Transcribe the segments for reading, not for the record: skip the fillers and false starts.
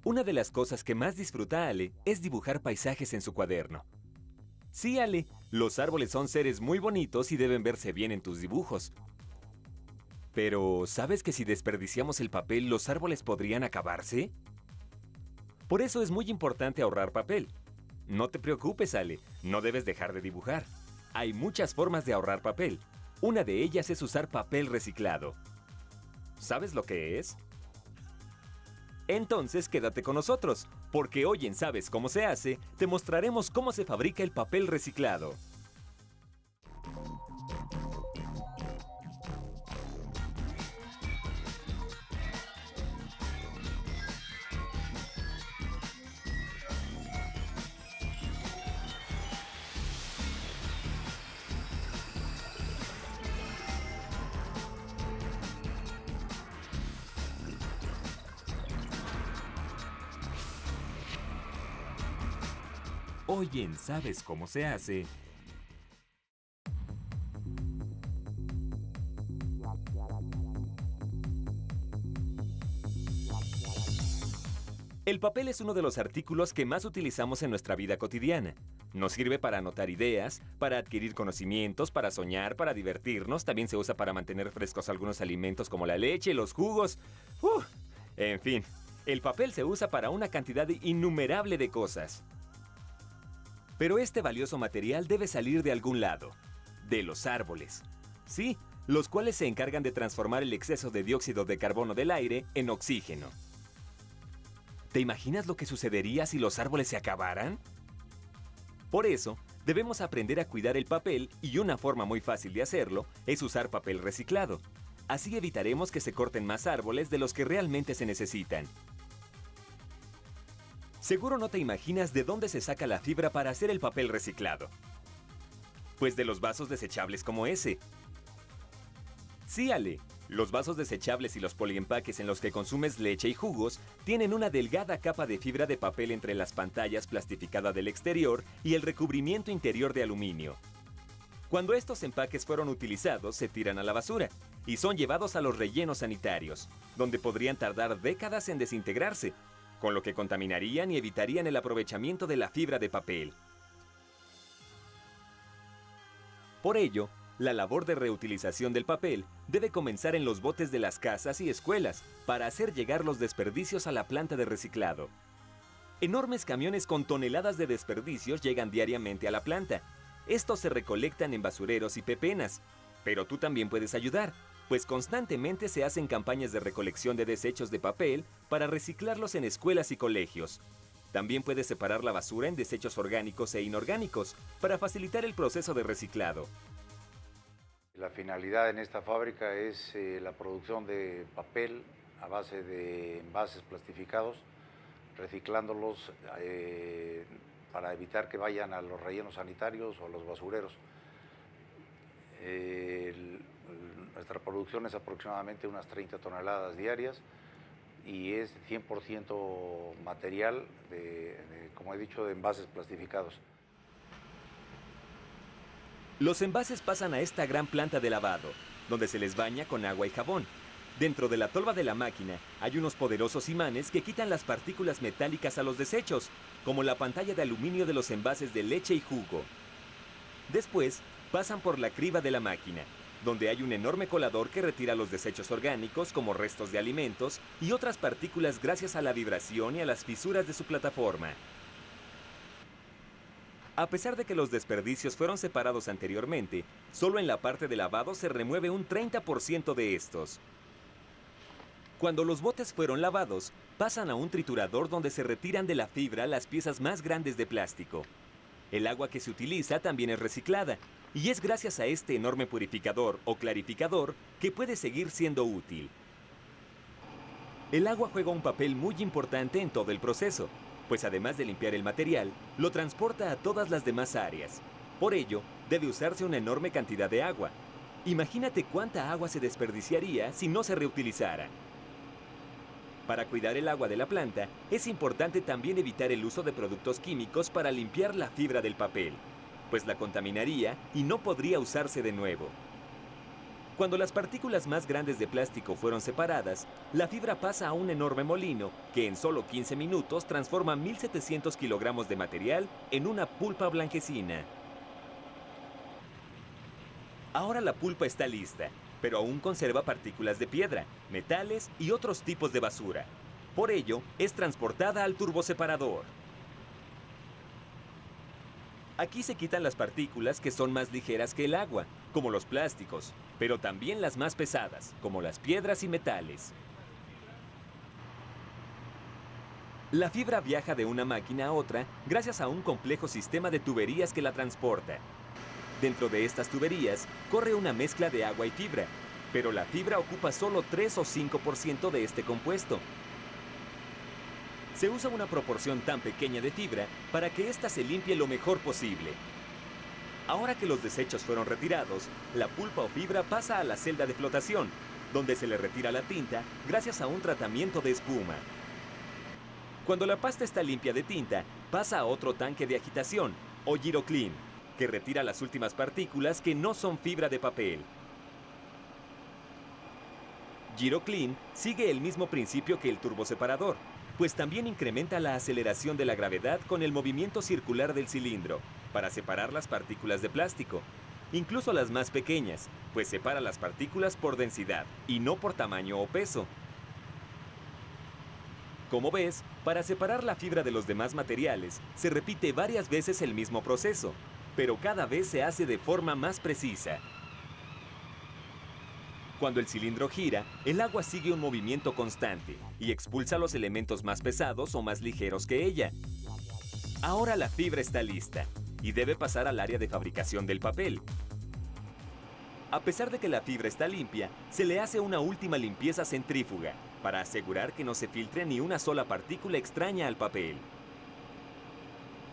Una de las cosas que más disfruta Ale es dibujar paisajes en su cuaderno. Sí, Ale, los árboles son seres muy bonitos y deben verse bien en tus dibujos. Pero, ¿sabes que si desperdiciamos el papel, los árboles podrían acabarse? Por eso es muy importante ahorrar papel. No te preocupes, Ale, no debes dejar de dibujar. Hay muchas formas de ahorrar papel. Una de ellas es usar papel reciclado. ¿Sabes lo que es? Entonces quédate con nosotros, porque hoy en Sabes cómo se hace, te mostraremos cómo se fabrica el papel reciclado. Hoy en Sabes cómo se hace. El papel es uno de los artículos que más utilizamos en nuestra vida cotidiana. Nos sirve para anotar ideas, para adquirir conocimientos, para soñar, para divertirnos. También se usa para mantener frescos algunos alimentos como la leche, los jugos. En fin, el papel se usa para una cantidad innumerable de cosas. Pero este valioso material debe salir de algún lado, de los árboles. Sí, los cuales se encargan de transformar el exceso de dióxido de carbono del aire en oxígeno. ¿Te imaginas lo que sucedería si los árboles se acabaran? Por eso, debemos aprender a cuidar el papel y una forma muy fácil de hacerlo es usar papel reciclado. Así evitaremos que se corten más árboles de los que realmente se necesitan. Seguro no te imaginas de dónde se saca la fibra para hacer el papel reciclado. Pues de los vasos desechables como ese. Sí, Ale, los vasos desechables y los poliempaques en los que consumes leche y jugos tienen una delgada capa de fibra de papel entre las pantallas plastificada del exterior y el recubrimiento interior de aluminio. Cuando estos empaques fueron utilizados, se tiran a la basura y son llevados a los rellenos sanitarios, donde podrían tardar décadas en desintegrarse, con lo que contaminarían y evitarían el aprovechamiento de la fibra de papel. Por ello, la labor de reutilización del papel debe comenzar en los botes de las casas y escuelas para hacer llegar los desperdicios a la planta de reciclado. Enormes camiones con toneladas de desperdicios llegan diariamente a la planta. Estos se recolectan en basureros y pepenas, pero tú también puedes ayudar, pues constantemente se hacen campañas de recolección de desechos de papel para reciclarlos en escuelas y colegios. También puedes separar la basura en desechos orgánicos e inorgánicos para facilitar el proceso de reciclado. La finalidad en esta fábrica es la producción de papel a base de envases plastificados, reciclándolos para evitar que vayan a los rellenos sanitarios o a los basureros. Nuestra producción es aproximadamente unas 30 toneladas diarias y es 100% material, como he dicho, de envases plastificados. Los envases pasan a esta gran planta de lavado, donde se les baña con agua y jabón. Dentro de la tolva de la máquina hay unos poderosos imanes que quitan las partículas metálicas a los desechos, como la pantalla de aluminio de los envases de leche y jugo. Después, pasan por la criba de la máquina, donde hay un enorme colador que retira los desechos orgánicos como restos de alimentos y otras partículas gracias a la vibración y a las fisuras de su plataforma. A pesar de que los desperdicios fueron separados anteriormente, solo en la parte de lavado se remueve un 30% de estos. Cuando los botes fueron lavados, pasan a un triturador donde se retiran de la fibra las piezas más grandes de plástico. El agua que se utiliza también es reciclada, y es gracias a este enorme purificador o clarificador que puede seguir siendo útil. El agua juega un papel muy importante en todo el proceso, pues además de limpiar el material, lo transporta a todas las demás áreas. Por ello, debe usarse una enorme cantidad de agua. Imagínate cuánta agua se desperdiciaría si no se reutilizara. Para cuidar el agua de la planta, es importante también evitar el uso de productos químicos para limpiar la fibra del papel, pues la contaminaría y no podría usarse de nuevo. Cuando las partículas más grandes de plástico fueron separadas, la fibra pasa a un enorme molino que en solo 15 minutos transforma 1.700 kilogramos de material en una pulpa blanquecina. Ahora la pulpa está lista, pero aún conserva partículas de piedra, metales y otros tipos de basura. Por ello, es transportada al turboseparador. Aquí se quitan las partículas que son más ligeras que el agua, como los plásticos, pero también las más pesadas, como las piedras y metales. La fibra viaja de una máquina a otra gracias a un complejo sistema de tuberías que la transporta. Dentro de estas tuberías corre una mezcla de agua y fibra, pero la fibra ocupa solo 3 o 5% de este compuesto. Se usa una proporción tan pequeña de fibra para que ésta se limpie lo mejor posible. Ahora que los desechos fueron retirados, la pulpa o fibra pasa a la celda de flotación, donde se le retira la tinta gracias a un tratamiento de espuma. Cuando la pasta está limpia de tinta, pasa a otro tanque de agitación, o GiroClean, que retira las últimas partículas que no son fibra de papel. GiroClean sigue el mismo principio que el turboseparador, pues también incrementa la aceleración de la gravedad con el movimiento circular del cilindro, para separar las partículas de plástico, incluso las más pequeñas, pues separa las partículas por densidad y no por tamaño o peso. Como ves, para separar la fibra de los demás materiales, se repite varias veces el mismo proceso, pero cada vez se hace de forma más precisa. Cuando el cilindro gira, el agua sigue un movimiento constante y expulsa los elementos más pesados o más ligeros que ella. Ahora la fibra está lista y debe pasar al área de fabricación del papel. A pesar de que la fibra está limpia, se le hace una última limpieza centrífuga para asegurar que no se filtre ni una sola partícula extraña al papel.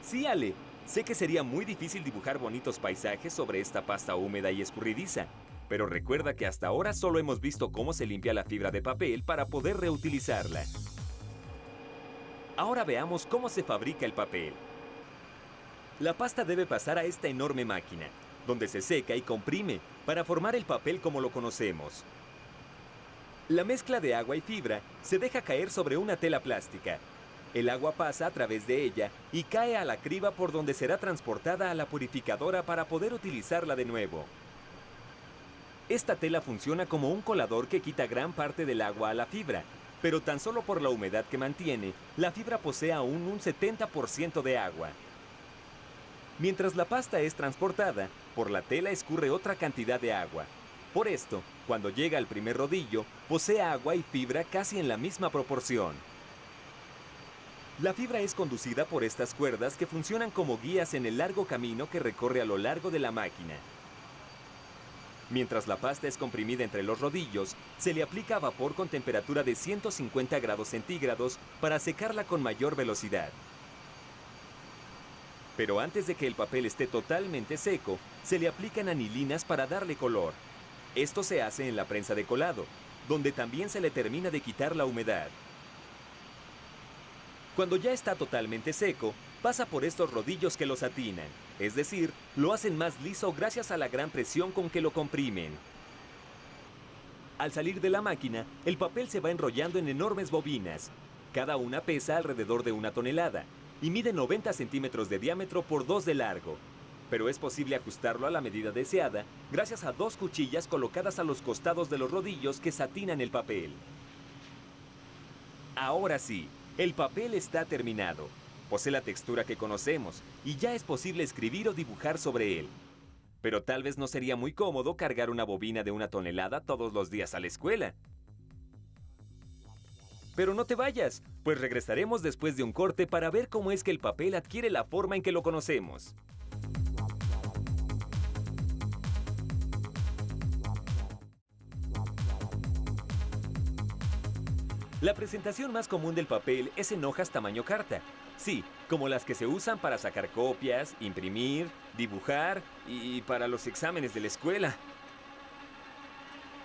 Sí, Ale, sé que sería muy difícil dibujar bonitos paisajes sobre esta pasta húmeda y escurridiza, pero recuerda que hasta ahora solo hemos visto cómo se limpia la fibra de papel para poder reutilizarla. Ahora veamos cómo se fabrica el papel. La pasta debe pasar a esta enorme máquina, donde se seca y comprime para formar el papel como lo conocemos. La mezcla de agua y fibra se deja caer sobre una tela plástica. El agua pasa a través de ella y cae a la criba por donde será transportada a la purificadora para poder utilizarla de nuevo. Esta tela funciona como un colador que quita gran parte del agua a la fibra, pero tan solo por la humedad que mantiene, la fibra posee aún un 70% de agua. Mientras la pasta es transportada, por la tela escurre otra cantidad de agua. Por esto, cuando llega al primer rodillo, posee agua y fibra casi en la misma proporción. La fibra es conducida por estas cuerdas que funcionan como guías en el largo camino que recorre a lo largo de la máquina. Mientras la pasta es comprimida entre los rodillos, se le aplica vapor con temperatura de 150 grados centígrados para secarla con mayor velocidad. Pero antes de que el papel esté totalmente seco, se le aplican anilinas para darle color. Esto se hace en la prensa de colado, donde también se le termina de quitar la humedad. Cuando ya está totalmente seco, pasa por estos rodillos que lo satinan, es decir, lo hacen más liso gracias a la gran presión con que lo comprimen. Al salir de la máquina, el papel se va enrollando en enormes bobinas. Cada una pesa alrededor de 1 tonelada y mide 90 centímetros de diámetro por 2 de largo. Pero es posible ajustarlo a la medida deseada gracias a 2 cuchillas colocadas a los costados de los rodillos que satinan el papel. Ahora sí, el papel está terminado. Posee la textura que conocemos y ya es posible escribir o dibujar sobre él. Pero tal vez no sería muy cómodo cargar una bobina de 1 tonelada todos los días a la escuela. Pero no te vayas, pues regresaremos después de un corte para ver cómo es que el papel adquiere la forma en que lo conocemos. La presentación más común del papel es en hojas tamaño carta. Sí, como las que se usan para sacar copias, imprimir, dibujar y para los exámenes de la escuela.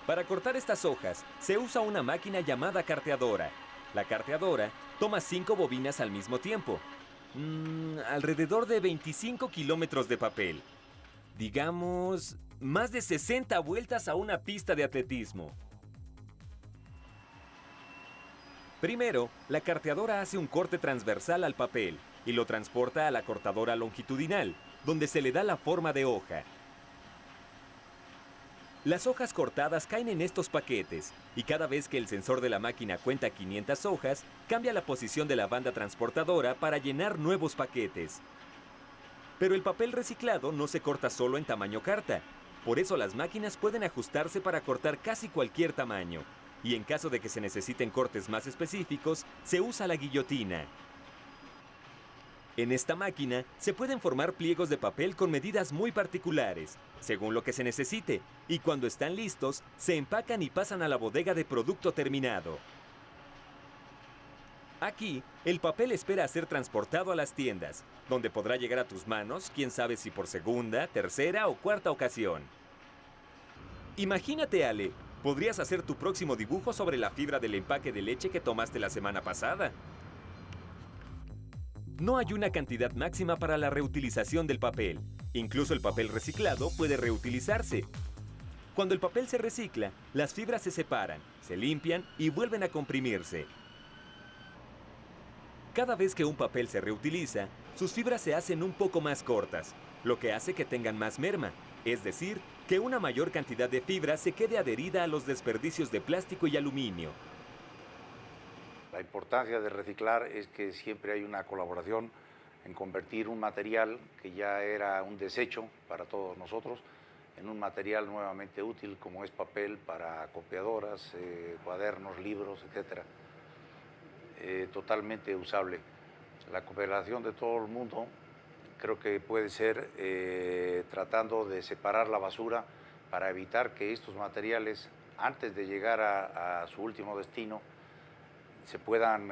Para cortar estas hojas, se usa una máquina llamada carteadora. La carteadora toma 5 bobinas al mismo tiempo. Alrededor de 25 kilómetros de papel. Digamos más de 60 vueltas a una pista de atletismo. Primero, la carteadora hace un corte transversal al papel y lo transporta a la cortadora longitudinal, donde se le da la forma de hoja. Las hojas cortadas caen en estos paquetes y cada vez que el sensor de la máquina cuenta 500 hojas, cambia la posición de la banda transportadora para llenar nuevos paquetes. Pero el papel reciclado no se corta solo en tamaño carta. Por eso las máquinas pueden ajustarse para cortar casi cualquier tamaño. Y en caso de que se necesiten cortes más específicos, se usa la guillotina. En esta máquina se pueden formar pliegos de papel con medidas muy particulares, según lo que se necesite, y cuando están listos, se empacan y pasan a la bodega de producto terminado. Aquí, el papel espera a ser transportado a las tiendas, donde podrá llegar a tus manos, quién sabe si por segunda, tercera o cuarta ocasión. Imagínate, Ale, podrías hacer tu próximo dibujo sobre la fibra del empaque de leche que tomaste la semana pasada. No hay una cantidad máxima para la reutilización del papel. Incluso el papel reciclado puede reutilizarse. Cuando el papel se recicla, las fibras se separan, se limpian y vuelven a comprimirse. Cada vez que un papel se reutiliza, sus fibras se hacen un poco más cortas, lo que hace que tengan más merma, es decir, que una mayor cantidad de fibra se quede adherida a los desperdicios de plástico y aluminio. La importancia de reciclar es que siempre hay una colaboración en convertir un material que ya era un desecho para todos nosotros en un material nuevamente útil como es papel para copiadoras, cuadernos, libros, etc. Totalmente usable. La cooperación de todo el mundo creo que puede ser tratando de separar la basura para evitar que estos materiales, antes de llegar a su último destino, se puedan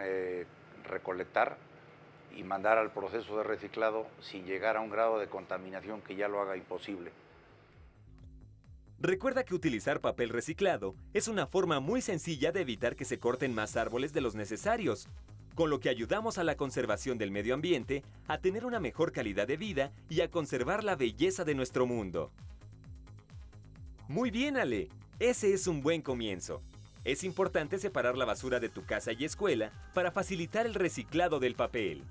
recolectar y mandar al proceso de reciclado sin llegar a un grado de contaminación que ya lo haga imposible. Recuerda que utilizar papel reciclado es una forma muy sencilla de evitar que se corten más árboles de los necesarios, con lo que ayudamos a la conservación del medio ambiente, a tener una mejor calidad de vida y a conservar la belleza de nuestro mundo. Muy bien, Ale, ese es un buen comienzo. Es importante separar la basura de tu casa y escuela para facilitar el reciclado del papel.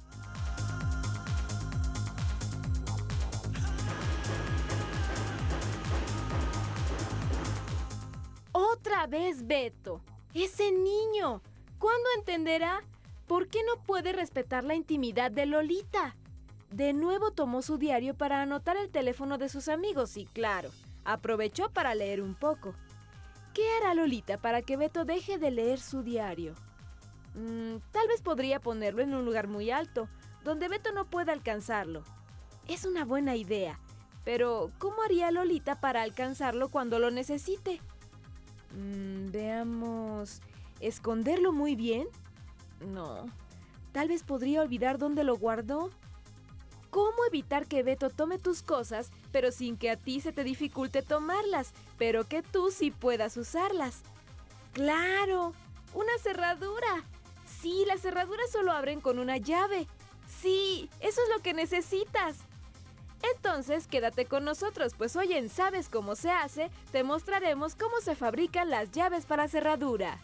Otra vez Beto. Ese niño. ¿Cuándo entenderá? ¿Por qué no puede respetar la intimidad de Lolita? De nuevo tomó su diario para anotar el teléfono de sus amigos y, claro, aprovechó para leer un poco. ¿Qué hará Lolita para que Beto deje de leer su diario? Tal vez podría ponerlo en un lugar muy alto, donde Beto no pueda alcanzarlo. Es una buena idea, pero ¿cómo haría Lolita para alcanzarlo cuando lo necesite? Veamos... ¿Esconderlo muy bien? No. Tal vez podría olvidar dónde lo guardó. ¿Cómo evitar que Beto tome tus cosas, pero sin que a ti se te dificulte tomarlas, pero que tú sí puedas usarlas? ¡Claro! ¡Una cerradura! Sí, las cerraduras solo abren con una llave. Sí, eso es lo que necesitas. Entonces, quédate con nosotros, pues hoy en ¿Sabes cómo se hace? Te mostraremos cómo se fabrican las llaves para cerradura.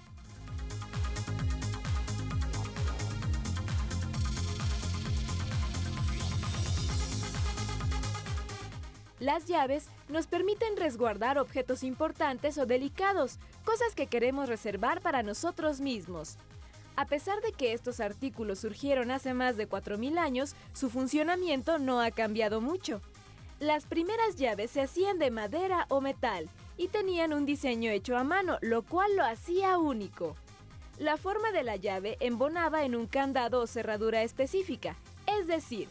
Las llaves nos permiten resguardar objetos importantes o delicados, cosas que queremos reservar para nosotros mismos. A pesar de que estos artículos surgieron hace más de 4000 años, su funcionamiento no ha cambiado mucho. Las primeras llaves se hacían de madera o metal y tenían un diseño hecho a mano, lo cual lo hacía único. La forma de la llave embonaba en un candado o cerradura específica, es decir,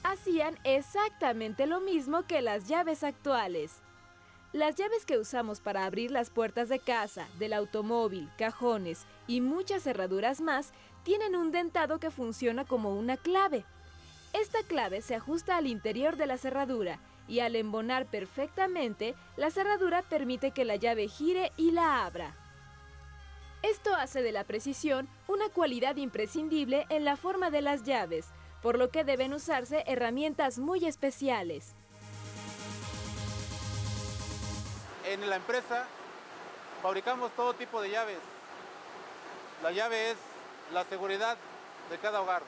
hacían exactamente lo mismo que las llaves actuales. Las llaves que usamos para abrir las puertas de casa, del automóvil, cajones y muchas cerraduras más tienen un dentado que funciona como una clave. Esta clave se ajusta al interior de la cerradura y al embonar perfectamente, la cerradura permite que la llave gire y la abra. Esto hace de la precisión una cualidad imprescindible en la forma de las llaves, por lo que deben usarse herramientas muy especiales. en la empresa fabricamos todo tipo de llaves. La llave es la seguridad de cada hogar.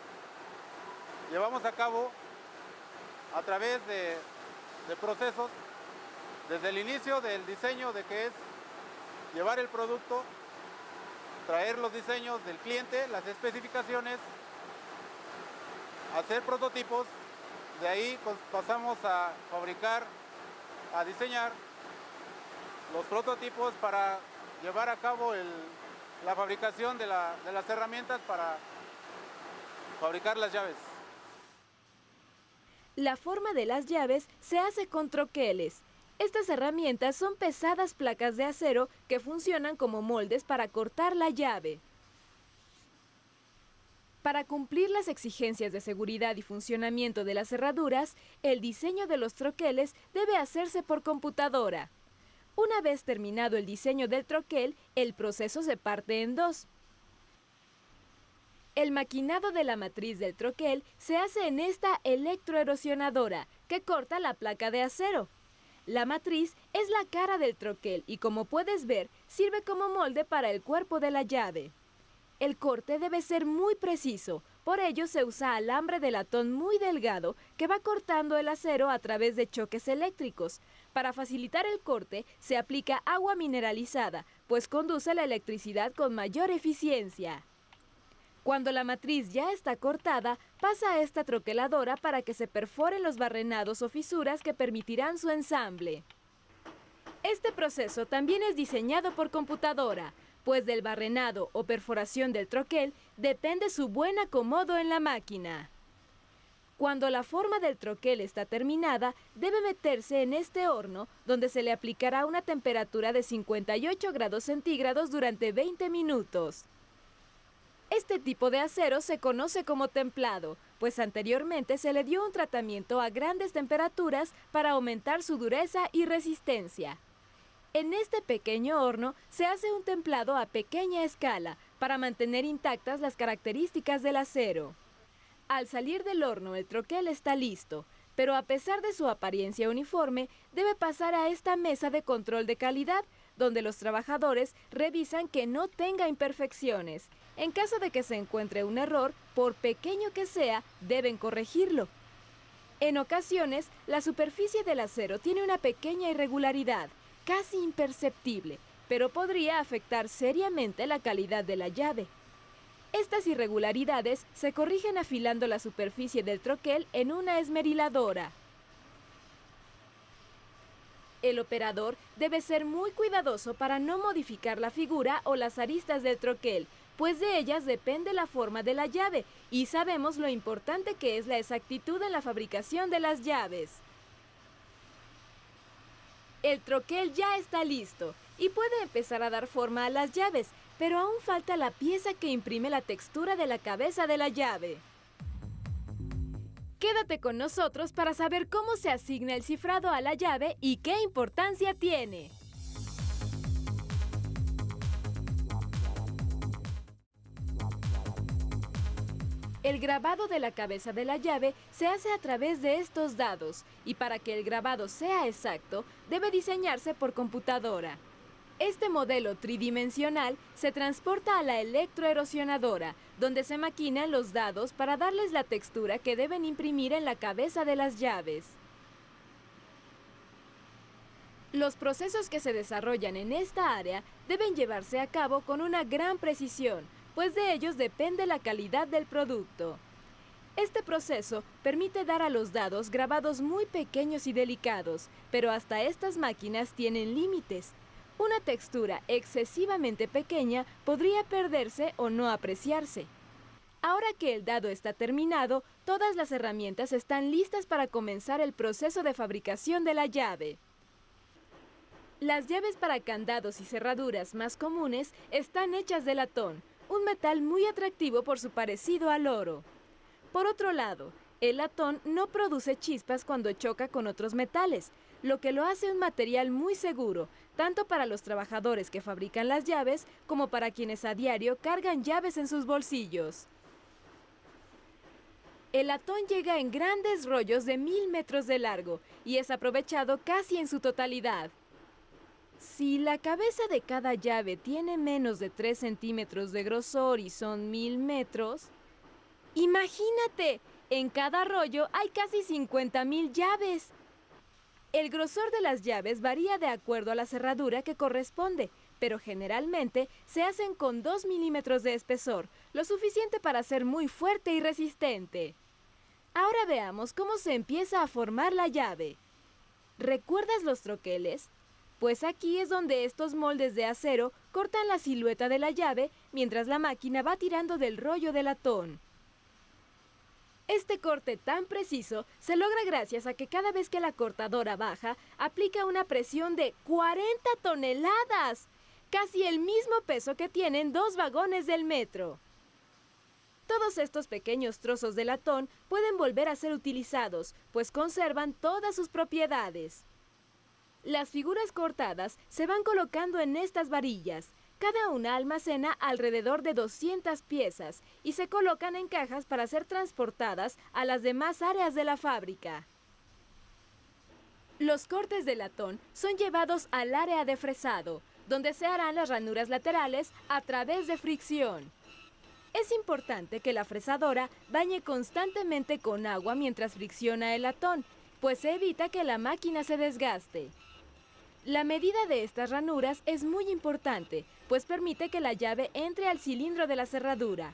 Llevamos a cabo a través de procesos, desde el inicio del diseño de que es llevar el producto, traer los diseños del cliente, las especificaciones, hacer prototipos, de ahí pasamos a fabricar, a diseñar los prototipos para llevar a cabo la fabricación de las herramientas para fabricar las llaves. La forma de las llaves se hace con troqueles. Estas herramientas son pesadas placas de acero que funcionan como moldes para cortar la llave. Para cumplir las exigencias de seguridad y funcionamiento de las cerraduras, el diseño de los troqueles debe hacerse por computadora. Una vez terminado el diseño del troquel, el proceso se parte en dos. El maquinado de la matriz del troquel se hace en esta electroerosionadora, que corta la placa de acero. La matriz es la cara del troquel y, como puedes ver, sirve como molde para el cuerpo de la llave. El corte debe ser muy preciso, por ello se usa alambre de latón muy delgado que va cortando el acero a través de choques eléctricos. Para facilitar el corte, se aplica agua mineralizada, pues conduce la electricidad con mayor eficiencia. Cuando la matriz ya está cortada, pasa a esta troqueladora para que se perforen los barrenados o fisuras que permitirán su ensamble. Este proceso también es diseñado por computadora, pues del barrenado o perforación del troquel depende su buen acomodo en la máquina. Cuando la forma del troquel está terminada, debe meterse en este horno, donde se le aplicará una temperatura de 58 grados centígrados durante 20 minutos. Este tipo de acero se conoce como templado, pues anteriormente se le dio un tratamiento a grandes temperaturas para aumentar su dureza y resistencia. En este pequeño horno se hace un templado a pequeña escala para mantener intactas las características del acero. Al salir del horno, el troquel está listo, pero a pesar de su apariencia uniforme, debe pasar a esta mesa de control de calidad, donde los trabajadores revisan que no tenga imperfecciones. En caso de que se encuentre un error, por pequeño que sea, deben corregirlo. En ocasiones, la superficie del acero tiene una pequeña irregularidad, casi imperceptible, pero podría afectar seriamente la calidad de la llave. Estas irregularidades se corrigen afilando la superficie del troquel en una esmeriladora. El operador debe ser muy cuidadoso para no modificar la figura o las aristas del troquel, pues de ellas depende la forma de la llave y sabemos lo importante que es la exactitud en la fabricación de las llaves. El troquel ya está listo y puede empezar a dar forma a las llaves, pero aún falta la pieza que imprime la textura de la cabeza de la llave. Quédate con nosotros para saber cómo se asigna el cifrado a la llave y qué importancia tiene. El grabado de la cabeza de la llave se hace a través de estos dados y para que el grabado sea exacto, debe diseñarse por computadora. Este modelo tridimensional se transporta a la electroerosionadora, donde se maquinan los dados para darles la textura que deben imprimir en la cabeza de las llaves. Los procesos que se desarrollan en esta área deben llevarse a cabo con una gran precisión, pues de ellos depende la calidad del producto. Este proceso permite dar a los dados grabados muy pequeños y delicados, pero hasta estas máquinas tienen límites. Una textura excesivamente pequeña podría perderse o no apreciarse. Ahora que el dado está terminado, todas las herramientas están listas para comenzar el proceso de fabricación de la llave. Las llaves para candados y cerraduras más comunes están hechas de latón, un metal muy atractivo por su parecido al oro. Por otro lado, el latón no produce chispas cuando choca con otros metales, lo que lo hace un material muy seguro, tanto para los trabajadores que fabrican las llaves como para quienes a diario cargan llaves en sus bolsillos. El latón llega en grandes rollos de 1000 metros de largo y es aprovechado casi en su totalidad. Si la cabeza de cada llave tiene menos de 3 centímetros de grosor y son 1000 metros, imagínate, en cada rollo hay casi 50,000 llaves. El grosor de las llaves varía de acuerdo a la cerradura que corresponde, pero generalmente se hacen con 2 milímetros de espesor, lo suficiente para ser muy fuerte y resistente. Ahora veamos cómo se empieza a formar la llave. ¿Recuerdas los troqueles? Pues aquí es donde estos moldes de acero cortan la silueta de la llave mientras la máquina va tirando del rollo de latón. Este corte tan preciso se logra gracias a que cada vez que la cortadora baja, aplica una presión de 40 toneladas, casi el mismo peso que tienen 2 vagones del metro. Todos estos pequeños trozos de latón pueden volver a ser utilizados, pues conservan todas sus propiedades. Las figuras cortadas se van colocando en estas varillas. Cada una almacena alrededor de 200 piezas y se colocan en cajas para ser transportadas a las demás áreas de la fábrica. Los cortes de latón son llevados al área de fresado, donde se harán las ranuras laterales a través de fricción. Es importante que la fresadora bañe constantemente con agua mientras fricciona el latón, pues se evita que la máquina se desgaste. La medida de estas ranuras es muy importante, pues permite que la llave entre al cilindro de la cerradura.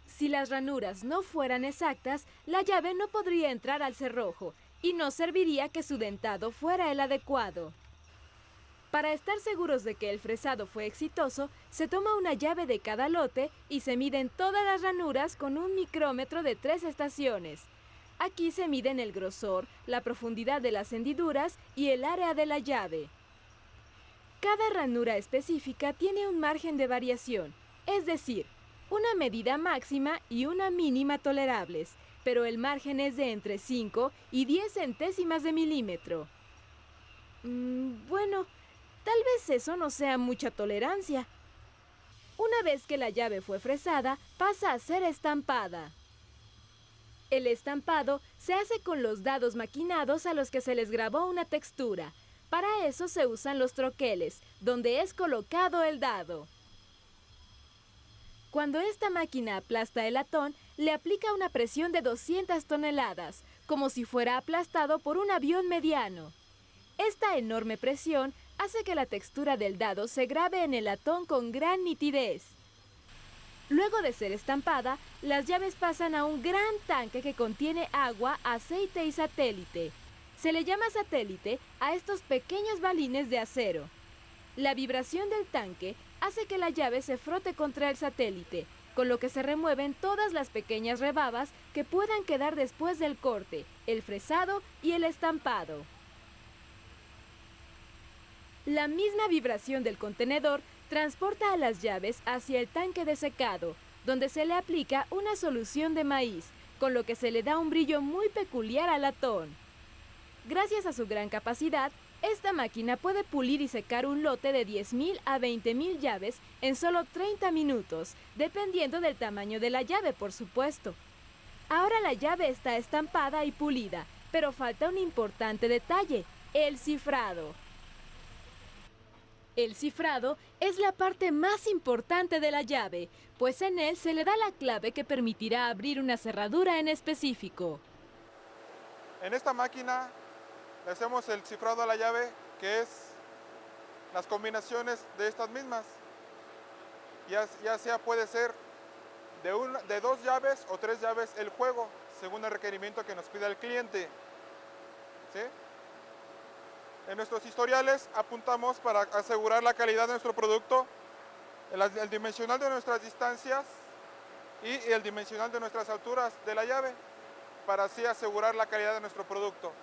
Si las ranuras no fueran exactas, la llave no podría entrar al cerrojo y no serviría que su dentado fuera el adecuado. Para estar seguros de que el fresado fue exitoso, se toma una llave de cada lote y se miden todas las ranuras con un micrómetro de 3 estaciones. Aquí se miden el grosor, la profundidad de las hendiduras y el área de la llave. Cada ranura específica tiene un margen de variación, es decir, una medida máxima y una mínima tolerables, pero el margen es de entre 5 y 10 centésimas de milímetro. Bueno, tal vez eso no sea mucha tolerancia. Una vez que la llave fue fresada, pasa a ser estampada. El estampado se hace con los dados maquinados a los que se les grabó una textura. Para eso se usan los troqueles, donde es colocado el dado. Cuando esta máquina aplasta el latón, le aplica una presión de 200 toneladas, como si fuera aplastado por un avión mediano. Esta enorme presión hace que la textura del dado se grabe en el latón con gran nitidez. Luego de ser estampada, las llaves pasan a un gran tanque que contiene agua, aceite y satélite. Se le llama satélite a estos pequeños balines de acero. La vibración del tanque hace que la llave se frote contra el satélite, con lo que se remueven todas las pequeñas rebabas que puedan quedar después del corte, el fresado y el estampado. La misma vibración del contenedor transporta a las llaves hacia el tanque de secado, donde se le aplica una solución de maíz, con lo que se le da un brillo muy peculiar al latón. Gracias a su gran capacidad, esta máquina puede pulir y secar un lote de 10,000 a 20,000 llaves en solo 30 minutos, dependiendo del tamaño de la llave, por supuesto. Ahora la llave está estampada y pulida, pero falta un importante detalle: el cifrado. El cifrado es la parte más importante de la llave, pues en él se le da la clave que permitirá abrir una cerradura en específico. En esta máquina le hacemos el cifrado a la llave, que es las combinaciones de estas mismas. Ya sea puede ser de 2 llaves o 3 llaves el juego, según el requerimiento que nos pida el cliente. ¿Sí? En nuestros historiales apuntamos para asegurar la calidad de nuestro producto, el dimensional de nuestras distancias y el dimensional de nuestras alturas de la llave, para así asegurar la calidad de nuestro producto.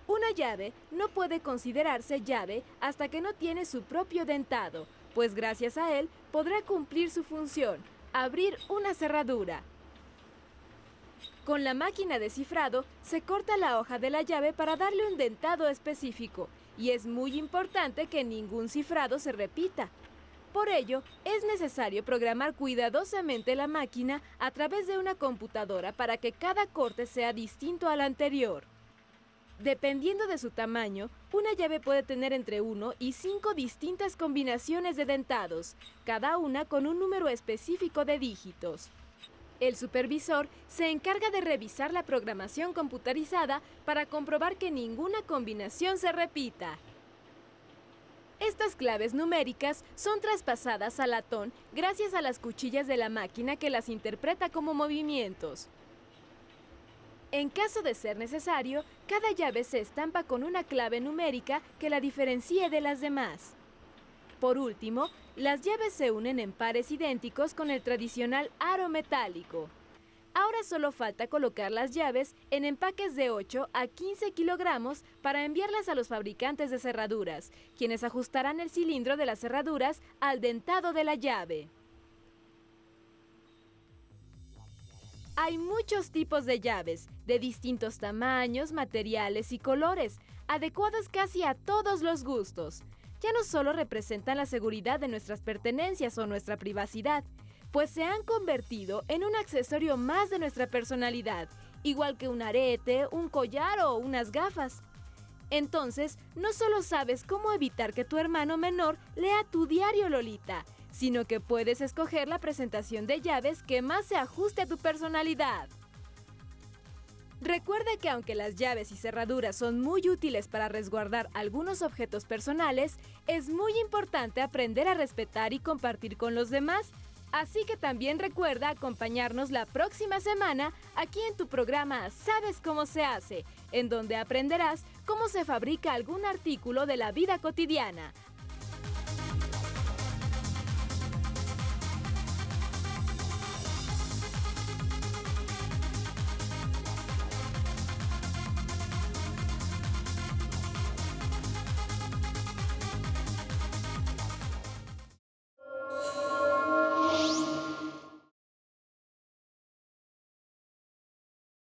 Una llave no puede considerarse llave hasta que no tiene su propio dentado, pues gracias a él podrá cumplir su función, abrir una cerradura. Con la máquina de cifrado se corta la hoja de la llave para darle un dentado específico, y es muy importante que ningún cifrado se repita. Por ello, es necesario programar cuidadosamente la máquina a través de una computadora para que cada corte sea distinto al anterior. Dependiendo de su tamaño, una llave puede tener entre 1 y 5 distintas combinaciones de dentados, cada una con un número específico de dígitos. El supervisor se encarga de revisar la programación computarizada para comprobar que ninguna combinación se repita. Estas claves numéricas son traspasadas al latón gracias a las cuchillas de la máquina que las interpreta como movimientos. En caso de ser necesario, cada llave se estampa con una clave numérica que la diferencie de las demás. Por último, las llaves se unen en pares idénticos con el tradicional aro metálico. Ahora solo falta colocar las llaves en empaques de 8 a 15 kilogramos para enviarlas a los fabricantes de cerraduras, quienes ajustarán el cilindro de las cerraduras al dentado de la llave. Hay muchos tipos de llaves, de distintos tamaños, materiales y colores, adecuados casi a todos los gustos. Ya no solo representan la seguridad de nuestras pertenencias o nuestra privacidad, pues se han convertido en un accesorio más de nuestra personalidad, igual que un arete, un collar o unas gafas. Entonces, no solo sabes cómo evitar que tu hermano menor lea tu diario Lolita, sino que puedes escoger la presentación de llaves que más se ajuste a tu personalidad. Recuerda que aunque las llaves y cerraduras son muy útiles para resguardar algunos objetos personales, es muy importante aprender a respetar y compartir con los demás. Así que también recuerda acompañarnos la próxima semana aquí en tu programa ¿Sabes cómo se hace?, en donde aprenderás cómo se fabrica algún artículo de la vida cotidiana.